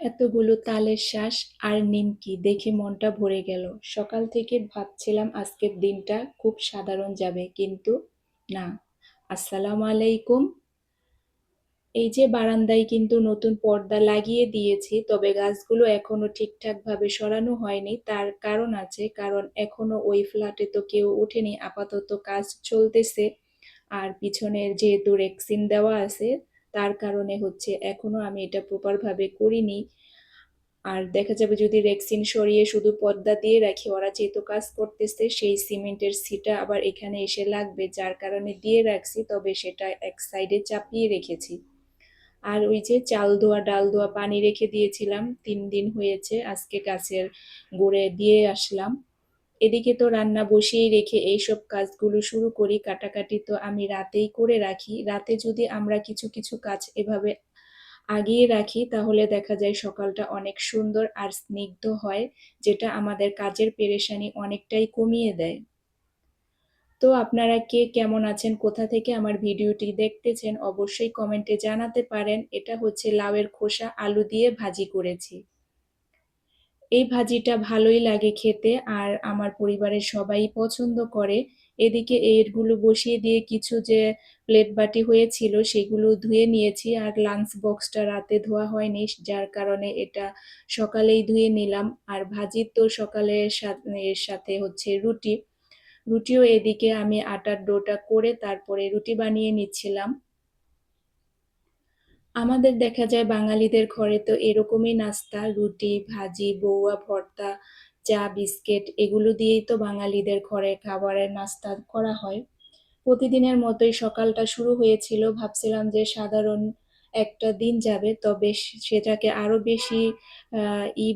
এতগুলো তালের শ্বাস আর নিমকি দেখে মনটা ভরে গেল। সকাল থেকে ভাবছিলাম আজকের দিনটা খুব সাধারণ যাবে, কিন্তু না। আসসালামু আলাইকুম। এই যে বারান্দায় কিন্তু নতুন পর্দা লাগিয়ে দিয়েছি, তবে গাছগুলো এখনো ঠিকঠাকভাবে সরানো হয়নি। তার কারণ আছে, কারণ এখনো ওই ফ্ল্যাটে তো কেউ ওঠেনি, আপাতত কাজ চলতেছে। আর পিছনের যেহেতু রেক্সিন দেওয়া আছে, তার কারণে হচ্ছে এখনো আমি এটা প্রপার ভাবে করিনি। আর দেখা যাবে যদি রেক্সিন সরিয়ে শুধু পর্দা দিয়ে রাখি, ওরা যেহেতু কাজ করতেছে, সেই সিমেন্টের ছিটা আবার এখানে এসে লাগবে, যার কারণে দিয়ে রাখছি, তবে সেটা এক সাইডে চাপিয়ে রেখেছি। আর ওই যে চাল ধোয়া ডাল ধোয়া পানি রেখে দিয়েছিলাম, 3 দিন হয়েছে, আজকে গাছের গোড়ে দিয়ে আসলাম। এদিকে তো রান্না বসিয়েই রেখে এইসব কাজগুলো শুরু করি। কাটাকাটি তো আমি রাতেই করে রাখি। রাতে যদি আমরা কিছু কিছু কাজ এভাবে আগিয়ে রাখি, তাহলে দেখা যায় সকালটা অনেক সুন্দর আর স্নিগ্ধ হয়, যেটা আমাদের কাজের পেরেশানি অনেকটাই কমিয়ে দেয়। তো আপনারা কে কেমন আছেন, কোথা থেকে আমার ভিডিওটি দেখতেছেন, অবশ্যই কমেন্টে জানাতে পারেন। এটা হচ্ছে লাউয়ের খোসা আলু দিয়ে ভাজি করেছি। এই ভাজিটা ভালোই লাগে খেতে, আর আমার পরিবারের সবাই পছন্দ করে। এদিকে এরগুলো বসিয়ে দিয়ে কিছু যে প্লেট বাটি হয়েছিল সেগুলো ধুয়ে নিয়েছি, আর লাঞ্চ বক্সটা রাতে ধোয়া হয়নি, যার কারণে এটা সকালেই ধুয়ে নিলাম। আর ভাজি তো সকালের এর সাথে হচ্ছে রুটি। রুটিও এদিকে আমি আটার ডোটা করে তারপরে রুটি বানিয়ে নিচ্ছিলাম। আমাদের দেখা যায় বাঙালিদের ঘরে তো এরকমই নাস্তা, রুটি ভাজি বউয়া ভর্তা চা বিস্কিট, এগুলো দিয়েই তো বাঙালিদের ঘরে খাবারের নাস্তা করা হয়। প্রতিদিনের মতোই সকালটা শুরু হয়েছিল, ভাবছিলাম যে সাধারণ একটা দিন যাবে, তবে সেটাকে আরো বেশি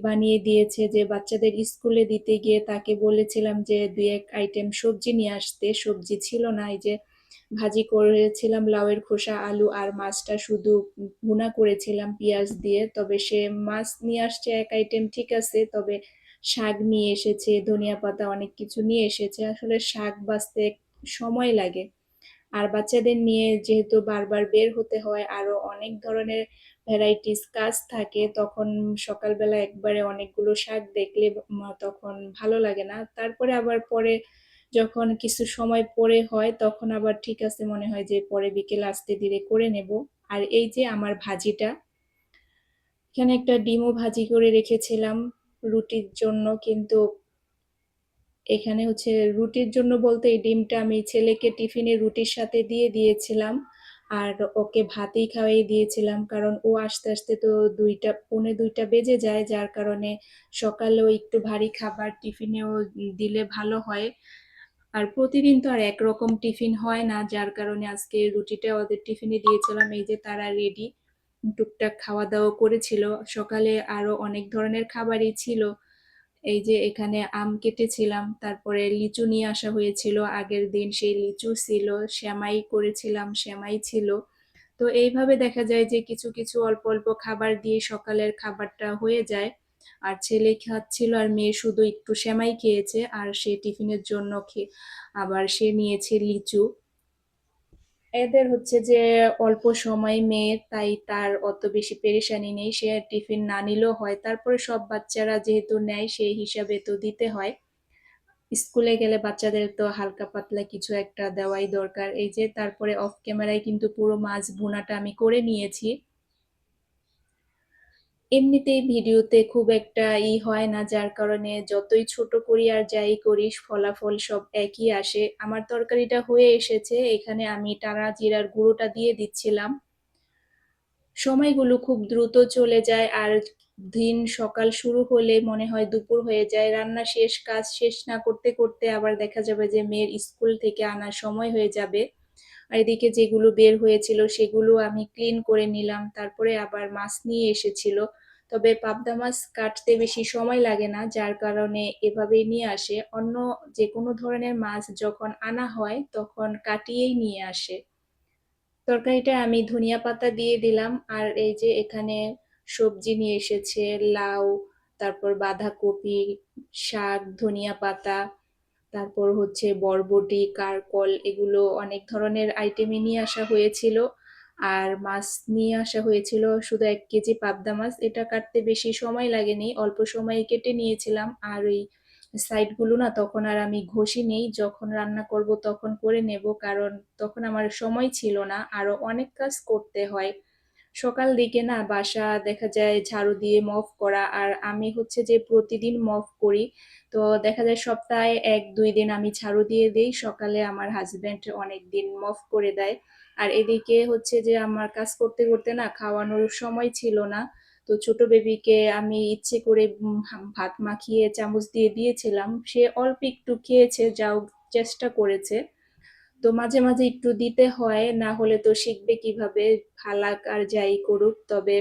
বানিয়ে দিয়েছে যে বাচ্চাদের স্কুলে দিতে গিয়ে তাকে বলেছিলাম যে 2-1 আইটেম সবজি নিয়ে আসতে, সবজি ছিল না। এই যে ভাজি করেছিলাম লাউয়ের খোসা আলু, আর মাছটা শুধু ভুনা করেছিলাম পেঁয়াজ দিয়ে। তবে সে মাছ নিয়ে আসছে 1 আইটেম, ঠিক আছে, তবে শাক নিয়ে এসেছে, ধনিয়া পাতা অনেক কিছু নিয়ে এসেছে। আসলে শাক বাছতে সময় লাগে, আর বাচ্চাদের নিয়ে যেহেতু বারবার বের হতে হয়, আরো অনেক ধরনের ভ্যারাইটিস কাজ থাকে, তখন সকালবেলা একবারে অনেকগুলো শাক দেখলে তখন ভালো লাগে না। তারপরে আবার পরে যখন কিছু সময় পরে হয়, তখন আবার ঠিক আছে মনে হয় যে পরে বিকেল আস্তে ধীরে করে নেব। আর এই যে আমার ভাজিটা, এখানে একটা ডিমও ভাজি করে রেখেছিলাম রুটির জন্য, কিন্তু এখানে হচ্ছে রুটির জন্য বলতে এই ডিমটা আমি ছেলেকে টিফিনে রুটির সাথে দিয়ে দিয়েছিলাম, আর ওকে ভাতেই খাওয়াই দিয়েছিলাম, কারণ ও আস্তে আস্তে তো 2টা 2:45 বেজে যায়, যার কারণে সকালেও একটু ভারী খাবার টিফিনেও দিলে ভালো হয়। আর প্রতিদিন তো আর একরকম টিফিন হয় না, যার কারণে আজকে রুটিটা ওদের টিফিনে দিয়েছিলাম। এই যে তারা রেডি, টুকটাক খাওয়া দাওয়া করেছিল। সকালে আরো অনেক ধরনের খাবারই ছিল। এই যে এখানে আম কেটেছিলাম, তারপরে লিচু নিয়ে আসা হয়েছিল আগের দিন, সেই লিচু ছিল, সেমাই করেছিলাম, সেমাই ছিল। তো এইভাবে দেখা যায় যে কিছু কিছু অল্প অল্প খাবার দিয়ে সকালের খাবারটা হয়ে যায়। আর ছেলে খাচ্ছিল, আর মেয়ে শুধু একটু সেমাই খেয়েছে, আর সে টিফিনের জন্য আবার সে নিয়েছে লিচু। এদের হচ্ছে যে অল্প সময় মেয়ে, তাই তার অত বেশি পেরেশানি নেই, সে টিফিন না নিলেও হয়। তারপরে সব বাচ্চারা যেহেতু নেয়, সেই হিসাবে তো দিতে হয়। স্কুলে গেলে বাচ্চাদের তো হালকা পাতলা কিছু একটা দেওয়াই দরকার। এই যে তারপরে অফ ক্যামেরায় কিন্তু পুরো মাছ ভুনাটা আমি করে নিয়েছি। এমনিতেই ভিডিওতে খুব একটা হয় না, যার কারণে যতই ছোট করি আর যাই করিস ফলাফল সব একই আসে। আমার তরকারিটা হয়ে এসেছে, এখানে আমি টানা জিরার গুঁড়োটা দিয়ে দিচ্ছিলাম। সময়গুলো খুব দ্রুত চলে যায়, আর দিন সকাল শুরু হলে মনে হয় দুপুর হয়ে যায়। রান্না শেষ, কাজ শেষ না করতে করতে আবার দেখা যাবে যে মেয়ের স্কুল থেকে আনার সময় হয়ে যাবে। আর এদিকে যেগুলো বের হয়েছিল সেগুলো আমি ক্লিন করে নিলাম, তারপরে আবার মাছ নিয়ে এসেছিল। তবে পাবদা মাছ কাটতে বেশি সময় লাগে না, যার কারণে এভাবেই নিয়ে আসে। অন্য যে কোনো ধরনের মাছ যখন আনা হয় তখন কাটিয়েই নিয়ে আসে। তরকারিটা আমি ধনিয়া পাতা দিয়ে দিলাম, আর এই যে এখানে সবজি নিয়ে এসেছে, লাউ, তারপর বাঁধাকপি, শাক, ধনিয়া পাতা, তারপর হচ্ছে বরবটি, কারকল, এগুলো অনেক ধরনের আইটেমই নিয়ে আসা হয়েছিল। আর মাছ নিয়ে আসা হয়েছিল শুধু 1 কেজি পাবদা মাছ। এটা কাটতে বেশি সময় লাগেনি, অল্প সময়ে কেটে নিয়েছিলাম। আর ওই সাইডগুলো না তখন আর আমি ঘষিনি, যখন রান্না করব তখন করে নেব, কারণ তখন আমার সময় ছিল না, আরো অনেক কাজ করতে হয়। সকাল দিকে না বাসা দেখা যায় ঝাড়ু দিয়ে মপ করা, আর আমি হচ্ছে যে প্রতিদিন মপ করি। তো দেখা যায় সপ্তাহে 1-2 দিন আমি ঝাড়ু দিয়ে দিই, সকালে আমার হাজবেন্ড অনেক দিন মপ করে দেয়। আর এদিকে হচ্ছে যে আমার কাজ করতে করতে না খাওয়ানোর সময় ছিল না। তো ছোট বেবিকে আমি ইচ্ছে করে ভাত মাখিয়ে চামচ দিয়ে দিয়েছিলাম, সে অল্প একটু খেয়েছে, যাও চেষ্টা করেছে। তো মাঝে মাঝে একটু দিতে হয়, না হলে তো শিখবে কিভাবে, ফালাক আর যাই করুক। তবে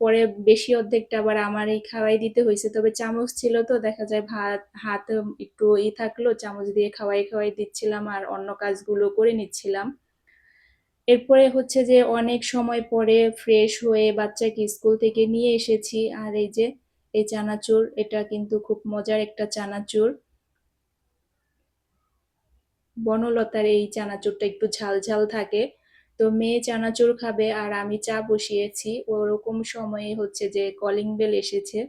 পরে বেশি অর্ধেকটা আবার আমারই খাওয়াই দিতে হয়েছে, তবে চামচ ছিল তো দেখা যায় ভাত হাত একটু থাকলো, চামচ দিয়ে খাওয়াই খাওয়াই দিচ্ছিলাম আর অন্য কাজগুলো করে নিচ্ছিলাম। এরপরে হচ্ছে যে অনেক সময় পরে ফ্রেশ হয়ে বাচ্চাকে স্কুল থেকে নিয়ে এসেছি, আর এই যে এই চানাচুর, এটা কিন্তু খুব মজার একটা চানাচুর। বনলতার এই চানাচুরটা একটু ঝাল ঝাল থাকে। তো মেয়ে চানাচুর খাবে আর আমি চা বসিয়েছি, ওরকম সময়ে হচ্ছে যে কলিং বেল এসেছে।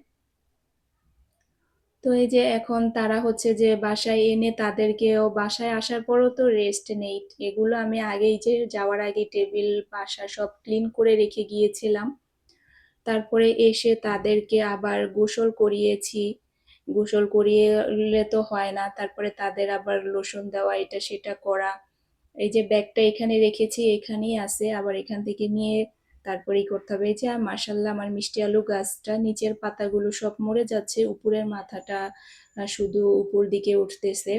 তো এই যে এখন তারা হচ্ছে যে বাসায় এনে তাদেরকেও, বাসায় আসার পরও তো রেস্ট নেই। এগুলো আমি আগেই যে যাওয়ার আগে টেবিল বাসা সব ক্লিন করে রেখে গিয়েছিলাম। তারপরে এসে তাদেরকে আবার গোসল করিয়েছি। গোসল করিয়ে তো হয় না, তারপরে তাদের আবার লোশন দেওয়া, এটা সেটা করা। এই যে ব্যাগটা এখানে রেখেছি, এখানেই আছে, আবার এখান থেকে নিয়ে তারপরেই করতে হবে। এই যে মাশাল্লাহ আমার মিষ্টি আলু গাছটা নিচের পাতাগুলো সব মরে যাচ্ছে, উপরের মাথাটা শুধু উপর দিকে উঠতেছে।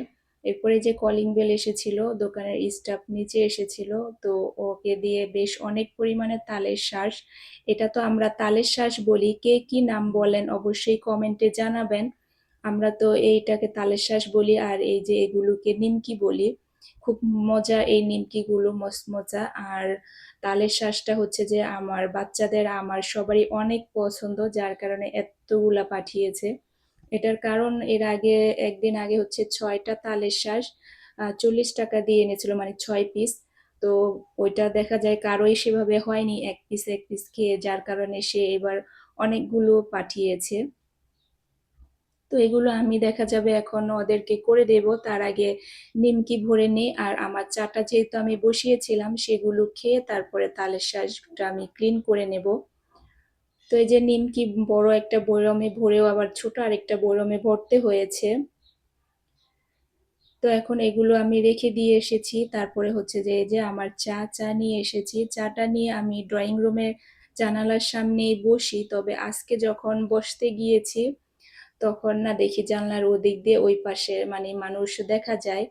এরপরে যে কলিং বেল এসেছিল, দোকানের স্টাফ নিচে এসেছিল, তো ওকে দিয়ে বেশ অনেক পরিমাণে তালের শাঁস, এটা তো আমরা তালের শাঁস বলি, কে কি নাম বলেন অবশ্যই কমেন্টে জানাবেন। আমরা তো এইটাকে তালের শাঁস বলি, আর এই যে এগুলোকে নিমকি বলি। খুব মজা এই নিমকিগুলো, মচমচা। আর তালের শাঁসটা হচ্ছে যে আমার বাচ্চাদের আমার সবারই অনেক পছন্দ, যার কারণে এতগুলা পাঠিয়েছে। এটার কারণ এর আগে একদিন আগে হচ্ছে 6টা তালের শাঁস 40 টাকা দিয়ে এনেছিল, মানে 6 পিস। তো ওইটা দেখা যায় কারোই সেভাবে হয়নি, এক পিস এক পিস খেয়ে, যার কারণে সে এবার অনেকগুলো পাঠিয়েছে। তো এগুলো আমি দেখা যাবে এখন ওদেরকে করে দেব, তার আগে নিমকি ভরে নিই। আর আমার চাটা যেহেতু আমি বসিয়েছিলাম, সেগুলো খেয়ে তারপরে তালের শাঁসটা আমি ক্লিন করে নেব। তো এই যে নিমকি বড় একটা বয়মে ভরেও আবার ছোট আরেকটা বয়মে ভরতে হয়েছে। তো এখন এগুলো আমি রেখে দিয়ে এসেছি, তারপরে হচ্ছে যে এই যে আমার চা নিয়ে এসেছি, চাটা নিয়ে আমি ড্রয়িং রুমের জানালার সামনেই বসি। তবে আজকে যখন বসতে গিয়েছি তখন না দেখি জানলার ওদিক দিয়ে ওই পাশে মানে মানুষ দেখা যায়,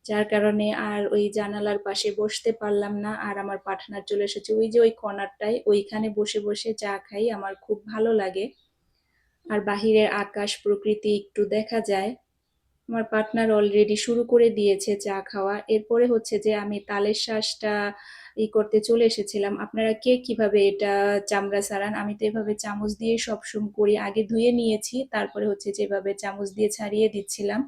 যার কারণে আর ওই জানালার পাশে বসতে পারলাম না। আর আমার পার্টনার চলে এসেছে ওই যে ওই কর্নারটায়, ওইখানে বসে বসে চা খাই, আমার খুব ভালো লাগে। আর বাহিরের আকাশ প্রকৃতি একটু দেখা যায়। আমার পার্টনার অলরেডি শুরু করে দিয়েছে চা খাওয়া। এরপরে হচ্ছে যে আমি তালের শাঁসটা করতে চলে এসেছিলাম। আপনারা কে কিভাবে এটা চামড়া ছাড়ান? আমি তো এভাবে চামচ দিয়ে সবসময় করি, আগে ধুয়ে নিয়েছি, তারপরে হচ্ছে যেভাবে চামচ দিয়ে ছাড়িয়ে দিচ্ছিলাম।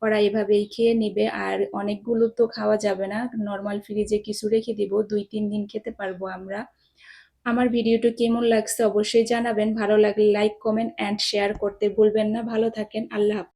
ওরা এভাবেই খেয়ে নিবে, আর অনেকগুলো তো খাওয়া যাবে না, নর্মাল ফ্রিজে কিছু রেখে দিব, 2-3 দিন খেতে পারবো আমরা। আমার ভিডিওটা কেমন লাগছে অবশ্যই জানাবেন, ভালো লাগলে লাইক কমেন্ট অ্যান্ড শেয়ার করতে ভুলবেন না। ভালো থাকেন, আল্লাহ হাফেজ।